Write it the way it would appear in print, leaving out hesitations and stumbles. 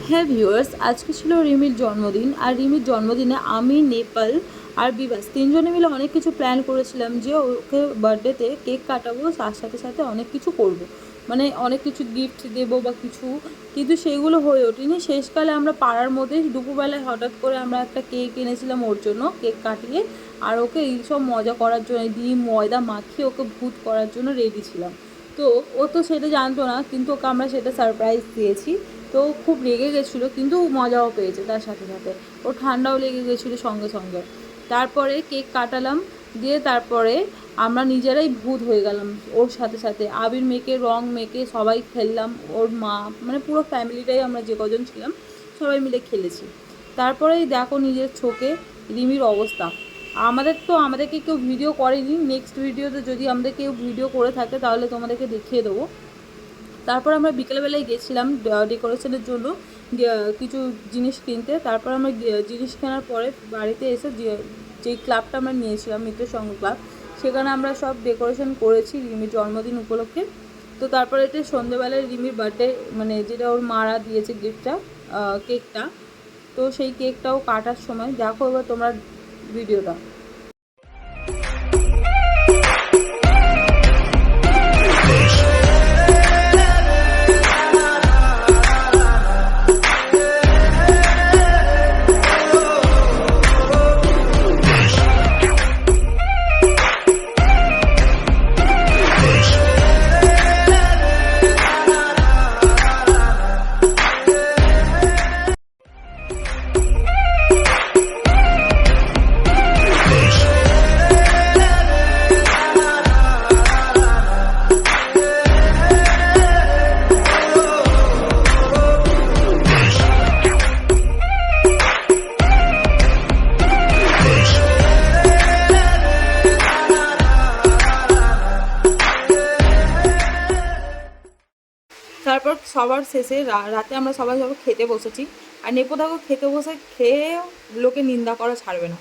হ্যাঁ ভিউয়ার্স, আজকে ছিল রিমির জন্মদিন। আর রিমির জন্মদিনে আমি, নেপাল আর বিবাস তিনজনে মিলে অনেক কিছু প্ল্যান করেছিলাম যে ওকে বার্থডেতে কেক কাটাবো, তার সাথে সাথে অনেক কিছু করব, মানে অনেক কিছু গিফট দেবো বা কিছু, কিন্তু সেগুলো হয়ে ওঠেনি। শেষকালে আমরা পাড়ার মধ্যে দুপুরবেলায় হঠাৎ করে আমরা একটা কেক এনেছিলাম ওর জন্য, কেক কাটিয়ে আর ওকে এইসব মজা করার জন্য ডিম ময়দা মাখিয়ে ওকে ভূত করার জন্য রেডি ছিলাম। তো ও তো সেটা জানতো না, কিন্তু ওকে আমরা সেটা সারপ্রাইজ দিয়েছি। তো খুব রেগে গেছিলো, কিন্তু মজাও পেয়েছে তার সাথে সাথে। ও ঠান্ডাও লেগে গেছিলো সঙ্গে সঙ্গে। তারপরে কেক কাটালাম, দিয়ে তারপরে আমরা নিজেরাই ভূত হয়ে গেলাম ওর সাথে সাথে। আবির মেখে রং মেখে সবাই খেললাম, ওর মা মানে পুরো ফ্যামিলিটাই আমরা যে কজন ছিলাম সবাই মিলে খেলেছি। তারপরেই দেখো নিজের চোখে রিমির অবস্থা। আমাদেরকে কেউ ভিডিও করেনি, নেক্সট ভিডিওতে যদি আমাদের কেউ ভিডিও করে থাকে তাহলে তোমাদেরকে দেখিয়ে দেবো। তারপর আমরা বিকেলবেলায় গেছিলাম ডেকোরেশনের জন্য কিছু জিনিস কিনতে। তারপর আমরা জিনিস কেনার পরে বাড়িতে এসে যেই ক্লাবটা আমরা নিয়েছিলাম, মিত্র সংঘ ক্লাব, সেখানে আমরা সব ডেকোরেশন করেছি রিমির জন্মদিন উপলক্ষে। তো তারপরে এটা সন্ধ্যেবেলায় রিমির বার্থডে, মানে যেটা ওর মারা দিয়েছে গিফটটা, কেকটা। তো সেই কেকটাও কাটার সময় দেখো এবার তোমরা ভিডিওটা। তারপর সবার শেষে রাতে আমরা সবাই খেতে বসেছি। আর নেপো দেখো খেতে বসে খেয়ে লোকে নিন্দা করা ছাড়বে না।